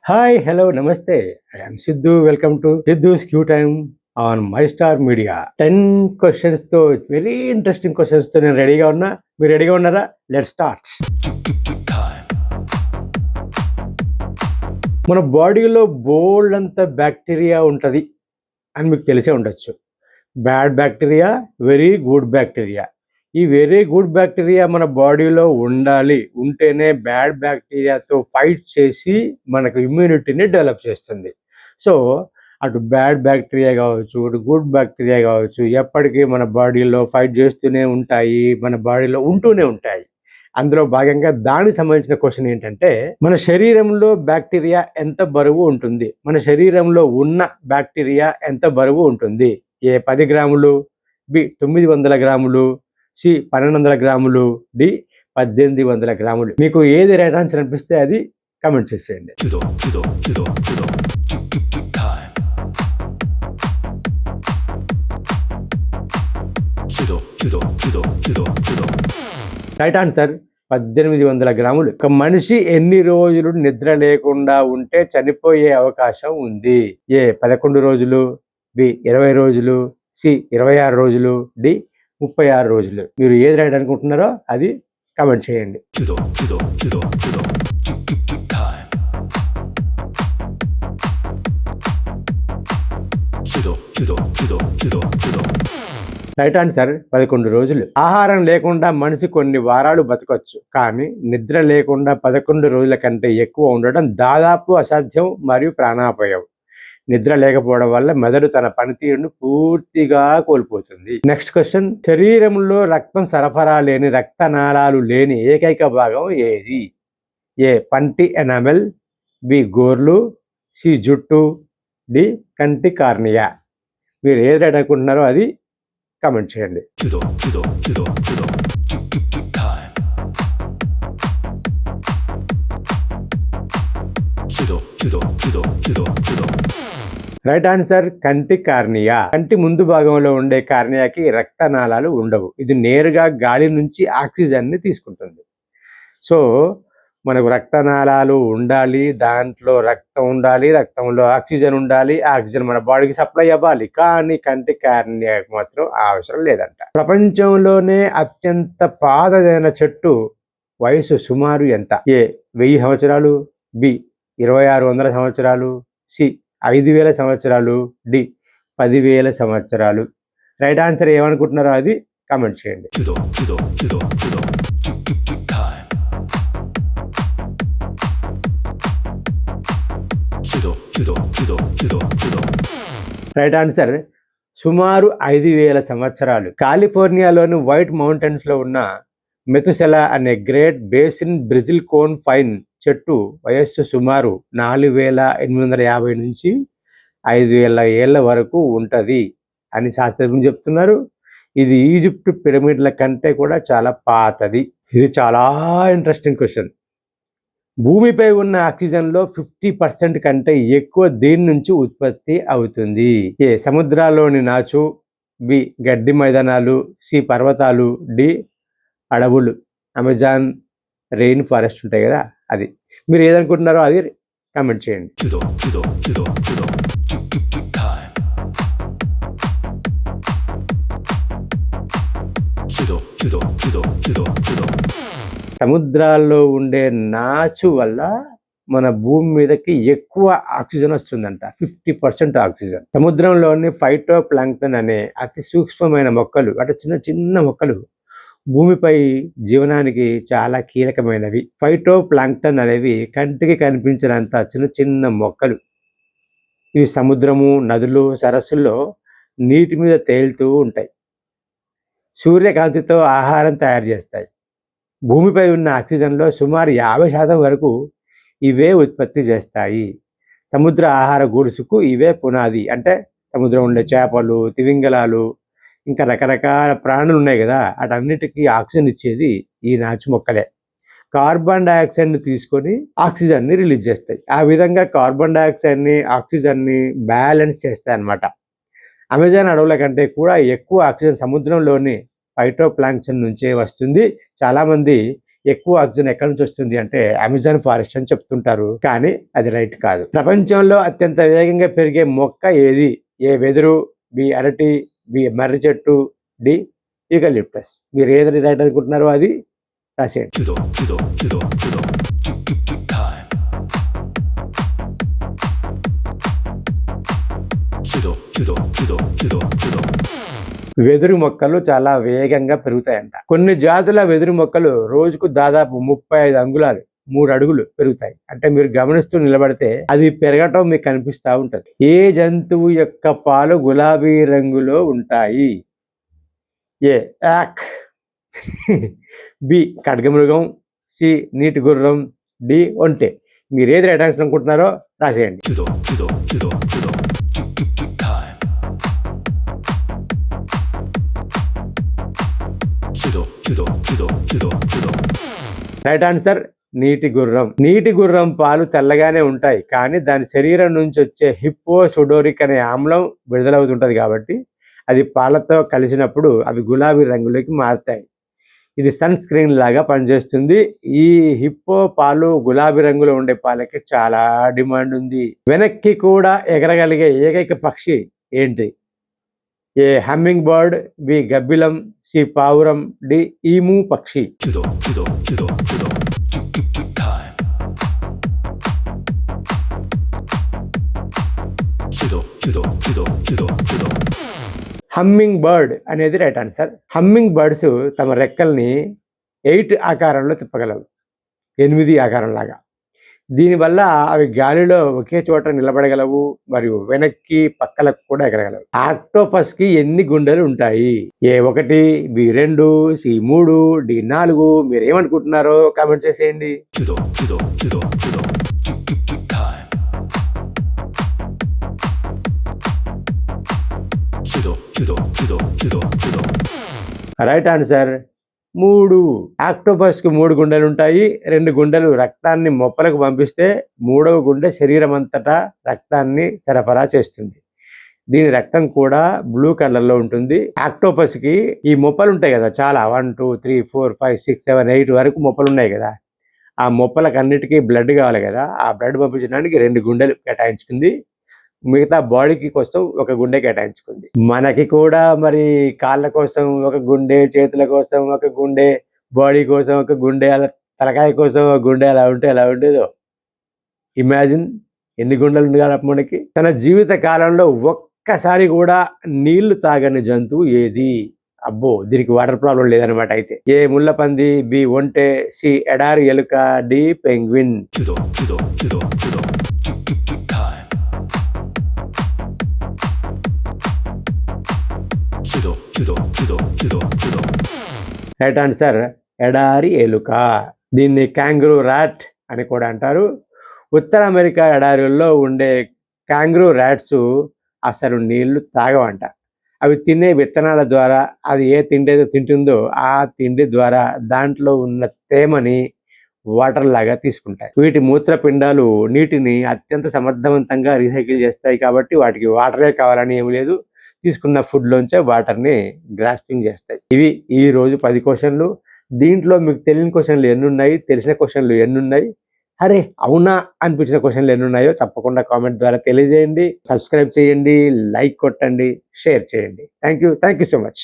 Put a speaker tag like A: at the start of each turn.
A: Hi, hello, namaste. I am Sidhu. Welcome to Sidhu's Q Time on MyStar Media. 10 questions తో very interesting questions తో నేను రెడీగా ఉన్నా. మీరు రెడీగా ఉన్నారా? Let's start. మన బాడీలో బోల్డ్ అంత బ్యాక్టీరియా ఉంటది అని మీకు తెలిసే ఉండొచ్చు. Bad bacteria, very good bacteria. ఈ వెరీ గుడ్ బ్యాక్టీరియా మన బాడీలో ఉండాలి. ఉంటేనే బ్యాడ్ బ్యాక్టీరియాతో ఫైట్ చేసి మనకు ఇమ్యూనిటీని డెవలప్ చేస్తుంది. సో, అటు బ్యాడ్ బ్యాక్టీరియా కావచ్చు, ఇటు గుడ్ బ్యాక్టీరియా కావచ్చు, ఎప్పటికీ మన బాడీలో ఫైట్ చేస్తూనే ఉంటాయి. మన బాడీలో ఉంటూనే ఉంటాయి. అందులో భాగంగా దానికి సంబంధించిన క్వశ్చన్ ఏంటంటే, మన శరీరంలో బ్యాక్టీరియా ఎంత బరువు ఉంటుంది? మన శరీరంలో ఉన్న బ్యాక్టీరియా ఎంత బరువు ఉంటుంది? ఏ 10 గ్రాములు, బి 900 గ్రాములు, సి 1200 గ్రాములు, డి 1800 గ్రాములు. మీకు ఏది రైట్ ఆన్సర్ అనిపిస్తే అది కామెంట్ చేసేయండి. రైట్ ఆన్సర్ 1800 గ్రాములు. ఒక మనిషి ఎన్ని రోజులు నిద్ర లేకుండా ఉంటే చనిపోయే అవకాశం ఉంది? ఏ 11 రోజులు, బి 20 రోజులు, సి 26 రోజులు, డి 36 రోజులు. మీరు ఏది రైట్ అనుకుంటున్నారో అది కామెంట్ చేయండి. రైట్ ఆన్సర్ 11 రోజులు. ఆహారం లేకుండా మనిషి కొన్ని వారాలు బతకొచ్చు, కానీ నిద్ర లేకుండా 11 రోజుల కంటే ఎక్కువ ఉండడం దాదాపు అసాధ్యం మరియు ప్రాణాపాయం. నిద్ర లేకపోవడం వల్ల మెదడు తన పనితీరును పూర్తిగా కోల్పోతుంది. నెక్స్ట్ క్వశ్చన్, శరీరంలో రక్తం సరఫరా లేని రక్తనాళాలు లేని ఏకైక భాగం ఏది? ఏ పంటి ఎనామెల్, బి గోర్లు, సి జుట్టు, డి కంటి కార్నియా. మీరు ఏది రైట్ అనుకుంటున్నారో అది కామెంట్ చేయండి. రైట్ ఆన్సర్ కంటి కార్నియా. కంటి ముందు భాగంలో ఉండే కార్నియాకి రక్తనాళాలు ఉండవు. ఇది నేరుగా గాలి నుంచి ఆక్సిజన్ ని తీసుకుంటుంది. సో మనకు రక్తనాళాలు ఉండాలి, దాంట్లో రక్తం ఉండాలి, రక్తంలో ఆక్సిజన్ ఉండాలి, ఆక్సిజన్ మన బాడీకి సప్లై అవ్వాలి. కానీ కంటి కార్నియాకి మాత్రం అవసరం లేదంట. ప్రపంచంలోనే అత్యంత పాతదైన చెట్టు వయసు సుమారు ఎంత? ఏ 1000 సంవత్సరాలు, బి 2600 సంవత్సరాలు, సి 5000 సంవత్సరాలు, డి 10,000 సంవత్సరాలు. రైట్ ఆన్సర్ ఏమనుకుంటున్నారో అది కామెంట్ చేయండి. రైట్ ఆన్సర్ సుమారు 5,000 సంవత్సరాలు. కాలిఫోర్నియాలోని వైట్ మౌంటైన్స్ లో ఉన్న మెతుసెలా అనే great basin Brazil cone pine చెట్టు వయస్సు సుమారు 4,850 నుంచి 5,000 ఏళ్ల వరకు ఉంటది అని శాస్త్రజ్ఞులు చెప్తున్నారు. ఇది ఈజిప్ట్ పిరమిడ్ల కంటే కూడా చాలా పాతది. ఇది చాలా ఇంట్రెస్టింగ్ క్వశ్చన్. భూమిపై ఉన్న ఆక్సిజన్లో 50% కంటే ఎక్కువ దీని నుంచి ఉత్పత్తి అవుతుంది. ఏ సముద్రాల్లోని నాచు, బి గడ్డి మైదానాలు, సి పర్వతాలు, డి అడవులు. అమెజాన్ రెయిన్ ఫారెస్ట్ ఉంటాయి కదా అది. మీరు ఏదనుకుంటున్నారో అది కామెంట్ చేయండి. సముద్రాల్లో ఉండే నాచు వల్ల మన భూమి మీదకి ఎక్కువ ఆక్సిజన్ వస్తుందంట. 50% ఆక్సిజన్. సముద్రంలోని ఫైటో ప్లాంక్టన్ అనే అతి సూక్ష్మమైన మొక్కలు, అంటే చిన్న చిన్న మొక్కలు భూమిపై జీవనానికి చాలా కీలకమైనవి. ఫైటో ప్లాంక్టన్ అనేవి కంటికి కనిపించినంత చిన్న చిన్న మొక్కలు. ఇవి సముద్రము, నదులు, సరస్సుల్లో నీటి మీద తేలుతూ ఉంటాయి. సూర్యకాంతితో ఆహారం తయారు చేస్తాయి. భూమిపై ఉన్న ఆక్సిజన్లో సుమారు 50% వరకు ఇవే ఉత్పత్తి చేస్తాయి. సముద్ర ఆహార గొలుసుకు ఇవే పునాది. అంటే సముద్రం ఉండే చేపలు, తిమింగలాలు, ఇంకా రకరకాల ప్రాణులు ఉన్నాయి కదా, అటన్నిటికీ ఆక్సిజన్ ఇచ్చేది ఈ నాచు మొక్కలే. కార్బన్ డైఆక్సైడ్ని తీసుకొని ఆక్సిజన్ని రిలీజ్ చేస్తాయి. ఆ విధంగా కార్బన్ డైఆక్సైడ్ని, ఆక్సిజన్ని బ్యాలెన్స్ చేస్తాయి అన్నమాట. అమెజాన్ అడవుల కంటే కూడా ఎక్కువ ఆక్సిజన్ సముద్రంలోని ఫైటో ప్లాంక్టన్ నుంచే వస్తుంది. చాలామంది ఎక్కువ ఆక్సిజన్ ఎక్కడి నుంచి వస్తుంది అంటే అమెజాన్ ఫారెస్ట్ అని చెప్తుంటారు, కానీ అది రైట్ కాదు. ప్రపంచంలో అత్యంత వేగంగా పెరిగే మొక్క ఏది? ఏ వెదురు, బి అరటి, బి మర్రి చెట్టు, డి యూకలిప్టస్. మీరు ఏది రైట్ అనుకుంటున్నారో అది రాసేయండి. వెదురు మొక్కలు చాలా వేగంగా పెరుగుతాయంట. కొన్ని జాతుల వెదురు మొక్కలు రోజుకు దాదాపు 35 అంగుళాలు 3 అడుగులు పెరుగుతాయి. అంటే మీరు గమనిస్తూ నిలబడితే అది పెరగటం మీకు కనిపిస్తూ ఉంటుంది. ఏ జంతువు యొక్క పాలు గులాబీ రంగులో ఉంటాయి? ఏ యాక్, బి ఖడ్గమృగం, సి నీటి గుర్రం, డి ఒంటె. మీరు ఏది రైట్ ఆన్సర్ అనుకుంటున్నారో రాసేయండి. రైట్ ఆన్సర్ నీటి గుర్రం. నీటి గుర్రం పాలు తెల్లగానే ఉంటాయి, కానీ దాని శరీరం నుంచి వచ్చే హిప్పోసుడోరిక్ అనే ఆమ్లం విడుదలవుతుంటది కాబట్టి అది పాలతో కలిసినప్పుడు అవి గులాబీ రంగులోకి మారుతాయి. ఇది సన్ స్క్రీన్ లాగా పనిచేస్తుంది. ఈ హిప్పో పాలు గులాబీ రంగులో ఉండే పాలకి చాలా డిమాండ్ ఉంది. వెనక్కి కూడా ఎగరగలిగే ఏకైక పక్షి ఏంటి? ఏ హమ్మింగ్ బర్డ్, బి గబ్బిలం, సి పావురం, డి ఈము పక్షి. హమ్మింగ్ బర్డ్ అనేది రైట్ ఆన్సర్. హమ్మింగ్ బర్డ్స్ తమ రెక్కల్ని 8 ఆకారంలో తిప్పగలవు, 8 ఆకారం లాగా. దీనివల్ల అవి గాలిలో ఒకే చోట నిలబడగలవు మరియు వెనక్కి పక్కలకు కూడా ఎగరగలవు. ఆక్టోపస్ కి ఎన్ని గుండెలు ఉంటాయి? ఏ 1, బి 2, సి 3, డి 4. మీరు ఏమనుకుంటున్నారో కామెంట్ చేసేయండి. Right answer 3. ఆక్టోపస్ కు 3 గుండెలు ఉంటాయి. 2 గుండెలు రక్తాన్ని మొప్పలకు పంపిస్తే 3వ గుండె శరీరం అంతటా రక్తాన్ని సరఫరా చేస్తుంది. దీని రక్తం కూడా బ్లూ కలర్ లో ఉంటుంది. ఆక్టోపస్ కి ఈ మొప్పలు ఉంటాయి కదా, చాలా 1, 2, 3, 4, 5, 6, 7, 8 వరకు మొప్పలు ఉన్నాయి కదా. ఆ మొప్పలకు అన్నిటికీ బ్లడ్ కావాలి కదా. ఆ బ్లడ్ పంపించడానికి 2 గుండెలు కేటాయించుకుంది. మిగతా బాడీకి కోసం 1 గుండె కేటాయించుకుంది. మనకి కూడా మరి కాళ్ళ కోసం 1 గుండె, చేతుల కోసం 1 గుండె, బాడీ కోసం 1 గుండె, అలా తలకాయ కోసం 1 గుండె, అలా ఉంటే ఎలా ఉండేదో. ఇమాజిన్ ఎన్ని గుండెలు ఉంది కాబట్టి మనకి. తన జీవిత కాలంలో ఒక్కసారి కూడా నీళ్లు తాగని జంతువు ఏది? అబ్బో, దీనికి వాటర్ ప్రాబ్లం లేదనమాట. అయితే ఏ ముళ్ళపంది, బి ఒంటె, సి ఎడారి ఎలుక, డి పెంగ్విన్. రైట్ ఆన్సర్ ఎడారి ఎలుక. దీన్ని క్యాంగ్రూ ర్యాట్ అని కూడా అంటారు. ఉత్తర అమెరికా ఎడారుల్లో ఉండే క్యాంగ్రూ ర్యాట్స్ అసలు నీళ్లు తాగవంట. అవి తినే విత్తనాల ద్వారా, అది ఏ తిండి ఏదో తింటుందో ఆ తిండి ద్వారా దాంట్లో ఉన్న తేమని వాటర్ లాగా తీసుకుంటాయి. వీటి మూత్రపిండాలు నీటిని అత్యంత సమర్థవంతంగా రీసైకిల్ చేస్తాయి కాబట్టి వాటికి వాటరే కావాలని ఏమి లేదు. తీసుకున్న ఫుడ్లోంచే వాటర్ని గ్రాస్పింగ్ చేస్తాయి. ఇవి ఈ రోజు 10 క్వశ్చన్లు. దీంట్లో మీకు తెలియని క్వశ్చన్లు ఎన్నున్నాయి, తెలిసిన క్వశ్చన్లు ఎన్నున్నాయి, అరే అవునా అనిపించిన క్వశ్చన్లు ఎన్నున్నాయో తప్పకుండా కామెంట్ ద్వారా తెలియజేయండి. సబ్స్క్రైబ్ చేయండి, లైక్ కొట్టండి, షేర్ చేయండి. Thank you so much.